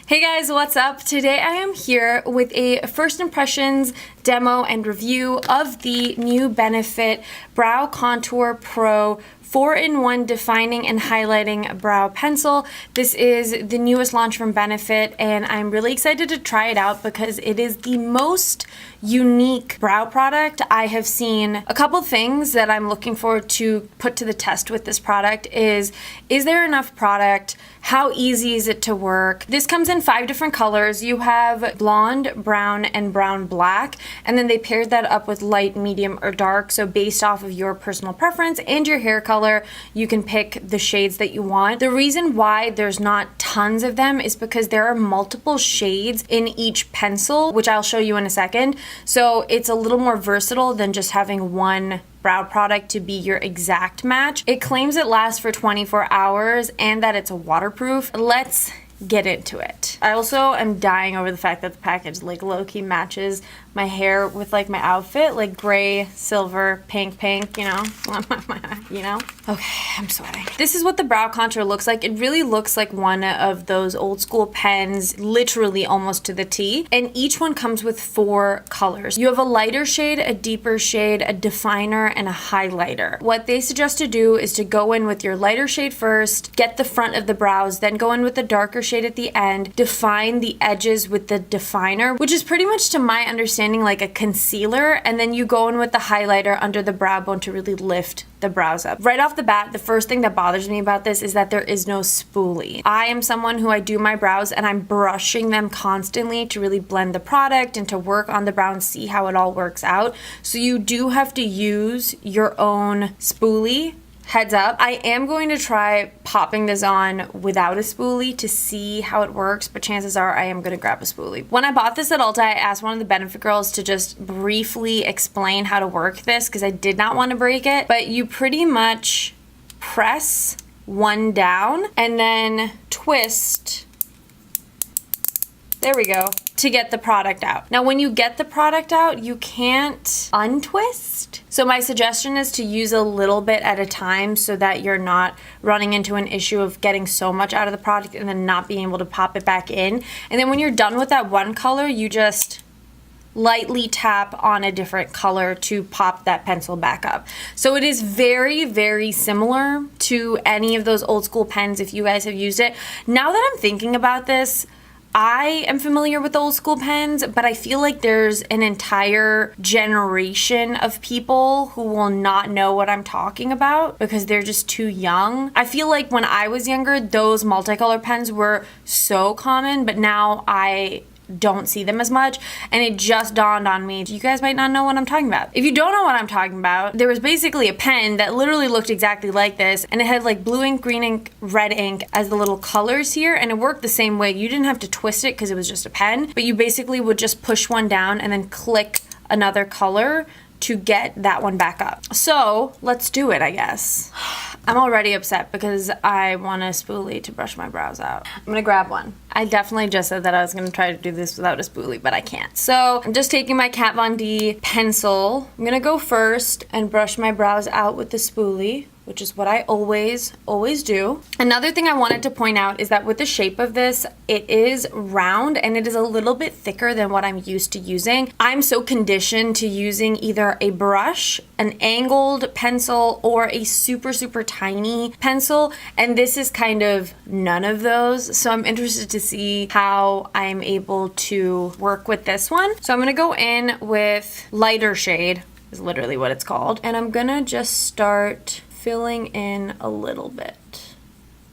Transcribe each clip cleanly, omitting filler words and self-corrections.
Hey guys, what's up? Today I am here with a first impressions demo and review of the new Benefit Brow Contour Pro 4-in-1 defining and highlighting brow pencil. This is the newest launch from Benefit and I'm really excited to try it out because it is the most unique brow product I have seen. A couple things that I'm looking forward to put to the test with this product is there enough product? How easy is it to work? This comes in 5 different colors. You have blonde, brown, and brown black, and then they paired that up with light, medium, or dark. So based off of your personal preference and your hair color, you can pick the shades that you want. The reason why there's not tons of them is because there are multiple shades in each pencil, which I'll show you in a second. So it's a little more versatile than just having one brow product to be your exact match. It claims it lasts for 24 hours and that it's waterproof. Let's get into it. I also am dying over the fact that the package like low-key matches my hair with like my outfit, like gray, silver, pink, you know? You know? Okay, I'm sweating. This is what the brow contour looks like. It really looks like one of those old school pens, literally almost to the T. And each one comes with 4 colors. You have a lighter shade, a deeper shade, a definer, and a highlighter. What they suggest to do is to go in with your lighter shade first, get the front of the brows, then go in with the darker shade at the end, define the edges with the definer, which is pretty much, to my understanding, like a concealer, and then you go in with the highlighter under the brow bone to really lift the brows up. Right off the bat, the first thing that bothers me about this is that there is no spoolie. I am someone who I do my brows and I'm brushing them constantly to really blend the product and to work on the brow and see how it all works out. So you do have to use your own spoolie. Heads up, I am going to try popping this on without a spoolie to see how it works, but chances are I am going to grab a spoolie. When I bought this at Ulta, I asked one of the Benefit girls to just briefly explain how to work this because I did not want to break it, but you pretty much press one down and then twist. There we go. To get the product out. Now, when you get the product out, you can't untwist. So my suggestion is to use a little bit at a time so that you're not running into an issue of getting so much out of the product and then not being able to pop it back in. And then when you're done with that one color, you just lightly tap on a different color to pop that pencil back up. So it is very, very similar to any of those old school pens if you guys have used it. Now that I'm thinking about this, I am familiar with old school pens, but I feel like there's an entire generation of people who will not know what I'm talking about because they're just too young. I feel like when I was younger, those multicolor pens were so common, but now I don't see them as much, and it just dawned on me, you guys might not know what I'm talking about. If you don't know what I'm talking about, there was basically a pen that literally looked exactly like this, and it had like blue ink, green ink, red ink as the little colors here, and it worked the same way. You didn't have to twist it because it was just a pen, but you basically would just push one down and then click another color to get that one back up. So let's do it, I guess. I'm already upset because I want a spoolie to brush my brows out. I'm gonna grab one. I definitely just said that I was gonna try to do this without a spoolie, but I can't. So I'm just taking my Kat Von D pencil. I'm gonna go first and brush my brows out with the spoolie, which is what I always do. Another thing I wanted to point out is that with the shape of this, it is round and it is a little bit thicker than what I'm used to using. I'm so conditioned to using either a brush, an angled pencil, or a super tiny pencil, and this is kind of none of those. So I'm interested to see how I'm able to work with this one. So I'm gonna go in with lighter shade, is literally what it's called, and I'm gonna just start filling in a little bit.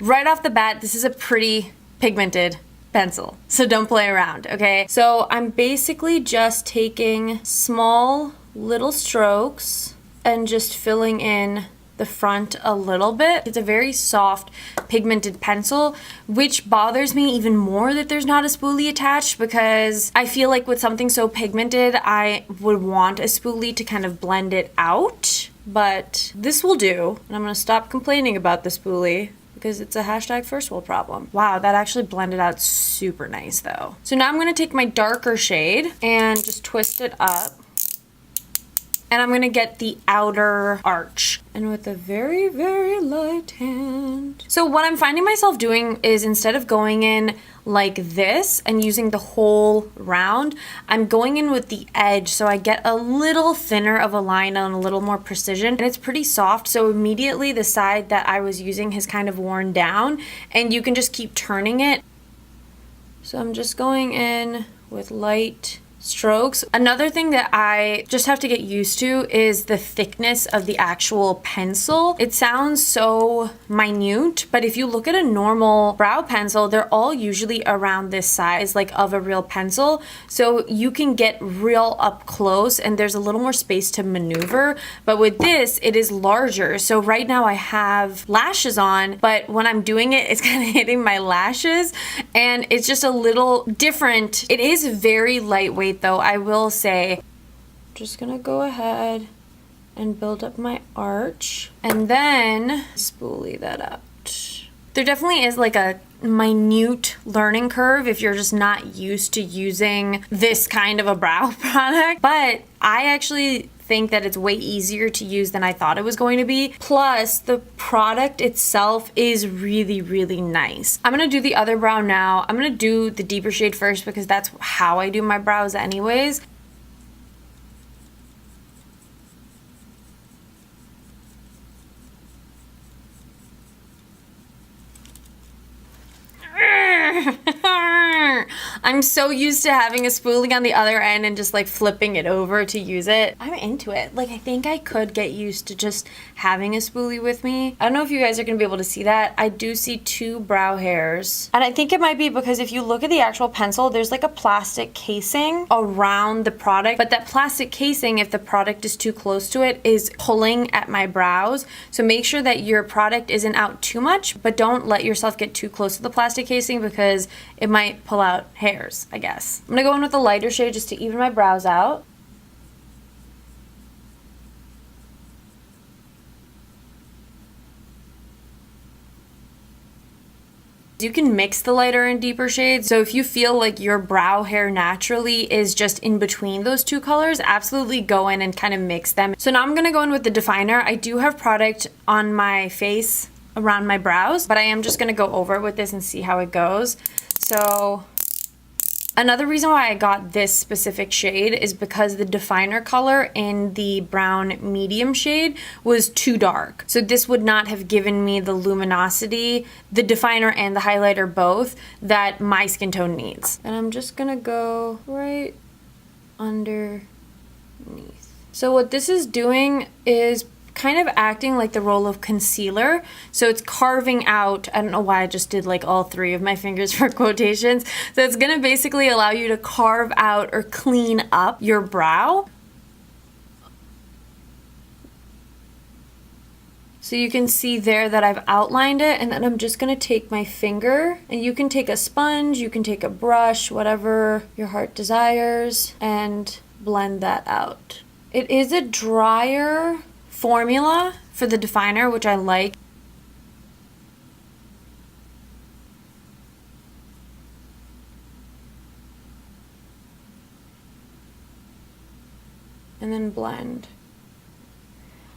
Right off the bat, this is a pretty pigmented pencil, so don't play around, okay? So I'm basically just taking small little strokes and just filling in the front a little bit. It's a very soft pigmented pencil, which bothers me even more that there's not a spoolie attached because I feel like with something so pigmented, I would want a spoolie to kind of blend it out. But this will do, and I'm gonna stop complaining about the spoolie because it's a hashtag first world problem. Wow, that actually blended out super nice though. So now I'm gonna take my darker shade and just twist it up And I'm gonna get the outer arch. And with a very, very light hand. So what I'm finding myself doing is instead of going in like this and using the whole round, I'm going in with the edge so I get a little thinner of a line and a little more precision, and it's pretty soft, so immediately the side that I was using has kind of worn down, and you can just keep turning it. So I'm just going in with light strokes. Another thing that I just have to get used to is the thickness of the actual pencil. It sounds so minute, but if you look at a normal brow pencil, they're all usually around this size, like of a real pencil. So you can get real up close and there's a little more space to maneuver. But with this, it is larger. So right now I have lashes on, but when I'm doing it, it's kind of hitting my lashes and it's just a little different. It is very lightweight though, I will say. Just gonna go ahead and build up my arch and then spoolie that out. There definitely is like a minute learning curve if you're just not used to using this kind of a brow product, but I actually think that it's way easier to use than I thought it was going to be. Plus, the product itself is really, really nice. I'm gonna do the other brow now. I'm gonna do the deeper shade first because that's how I do my brows anyways. I'm so used to having a spoolie on the other end and just like flipping it over to use it. I'm into it. Like, I think I could get used to just having a spoolie with me. I don't know if you guys are gonna be able to see that. I do see 2 brow hairs. And I think it might be because if you look at the actual pencil, there's like a plastic casing around the product. But that plastic casing, if the product is too close to it, is pulling at my brows. So make sure that your product isn't out too much, but don't let yourself get too close to the plastic casing because it might pull out hairs, I guess. I'm gonna go in with a lighter shade just to even my brows out. You can mix the lighter and deeper shades. So if you feel like your brow hair naturally is just in between those 2 colors, absolutely go in and kind of mix them. So now I'm gonna go in with the definer. I do have product on my face around my brows, but I am just gonna go over it with this and see how it goes. So another reason why I got this specific shade is because the definer color in the brown medium shade was too dark. So this would not have given me the luminosity, the definer and the highlighter both, that my skin tone needs. And I'm just gonna go right underneath. So what this is doing is kind of acting like the role of concealer. So it's carving out, I don't know why I just did like all 3 of my fingers for quotations. So it's gonna basically allow you to carve out or clean up your brow. So you can see there that I've outlined it, and then I'm just gonna take my finger, and you can take a sponge, you can take a brush, whatever your heart desires, and blend that out. It is a drier formula for the definer, which I like. And then blend.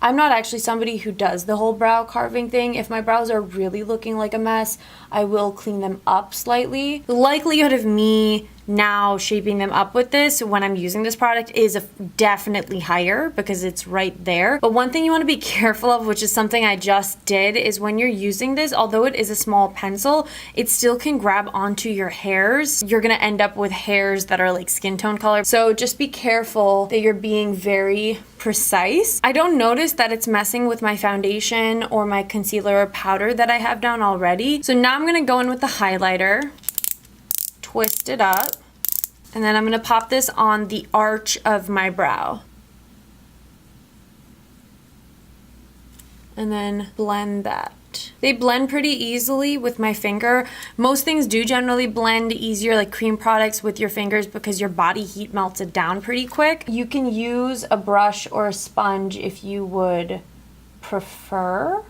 I'm not actually somebody who does the whole brow carving thing. If my brows are really looking like a mess, I will clean them up slightly. The likelihood of me now shaping them up with this when I'm using this product is definitely higher because it's right there. But one thing you want to be careful of, which is something I just did, is when you're using this, although it is a small pencil, it still can grab onto your hairs. You're gonna end up with hairs that are like skin tone color. So just be careful that you're being very precise. I don't notice that it's messing with my foundation or my concealer or powder that I have down already. So now I'm gonna go in with the highlighter, twist it up, and then I'm gonna pop this on the arch of my brow. And then blend that. They blend pretty easily with my finger. Most things do generally blend easier, like cream products, with your fingers because your body heat melts it down pretty quick. You can use a brush or a sponge if you would prefer.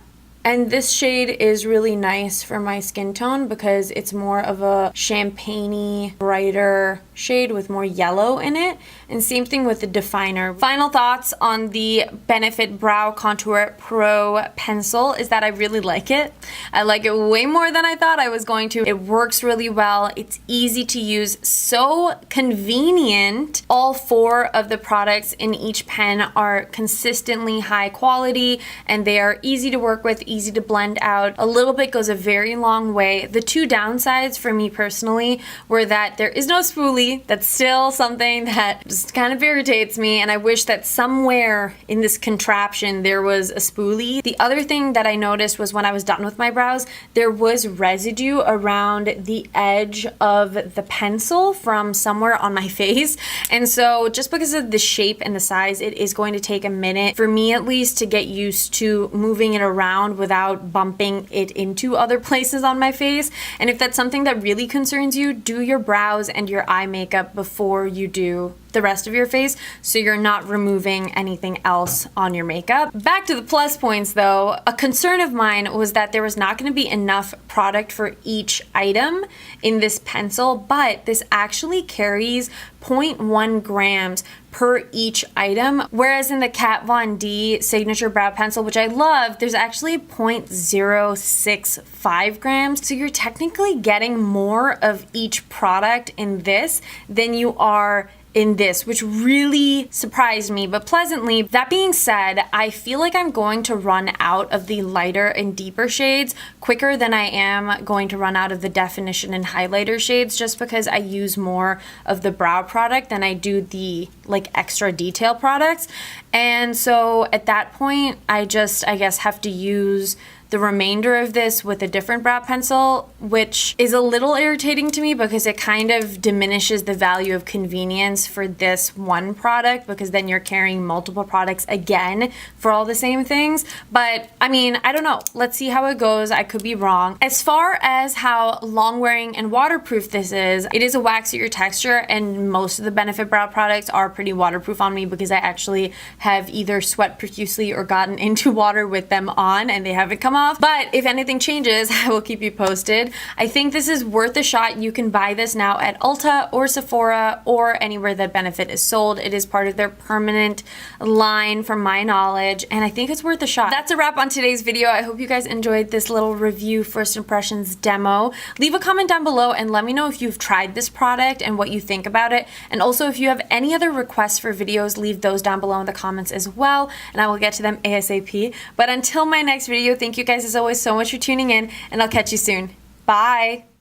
And this shade is really nice for my skin tone because it's more of a champagne-y, brighter shade with more yellow in it. And same thing with the definer. Final thoughts on the Benefit Brow Contour Pro pencil is that I really like it. I like it way more than I thought I was going to. It works really well. It's easy to use, so convenient. All 4 of the products in each pen are consistently high quality and they are easy to work with, easy to blend out. A little bit goes a very long way. The 2 downsides for me personally were that there is no spoolie. That's still something that just kind of irritates me, and I wish that somewhere in this contraption there was a spoolie. The other thing that I noticed was when I was done with my brows, there was residue around the edge of the pencil from somewhere on my face, and so just because of the shape and the size, it is going to take a minute, for me at least, to get used to moving it around without bumping it into other places on my face. And if that's something that really concerns you, do your brows and your eye makeup before you do the rest of your face so you're not removing anything else on your makeup. Back to the plus points though, a concern of mine was that there was not going to be enough product for each item in this pencil, but this actually carries 0.1 grams per each item, whereas in the Kat Von D Signature Brow Pencil, which I love, there's actually 0.065 grams. So you're technically getting more of each product in this than you are in this, which really surprised me, but pleasantly. That being said, I feel like I'm going to run out of the lighter and deeper shades quicker than I am going to run out of the definition and highlighter shades, just because I use more of the brow product than I do the like extra detail products. And so at that point, I guess have to use the remainder of this with a different brow pencil, which is a little irritating to me because it kind of diminishes the value of convenience for this one product, because then you're carrying multiple products again for all the same things. But I mean, I don't know. Let's see how it goes. I could be wrong. As far as how long wearing and waterproof this is, it is a waxier texture, and most of the Benefit Brow products are pretty waterproof on me because I actually have either sweat profusely or gotten into water with them on and they haven't come off. But if anything changes, I will keep you posted. I think this is worth a shot. You can buy this now at Ulta or Sephora or anywhere that Benefit is sold. It is part of their permanent line from my knowledge, and I think it's worth a shot. That's a wrap on today's video. I hope you guys enjoyed this little review first impressions demo. Leave a comment down below and let me know if you've tried this product and what you think about it. And also, if you have any other requests for videos, leave those down below in the comments as well, and I will get to them ASAP. But until my next video, thank you guys as always so much for tuning in, and I'll catch you soon. Bye!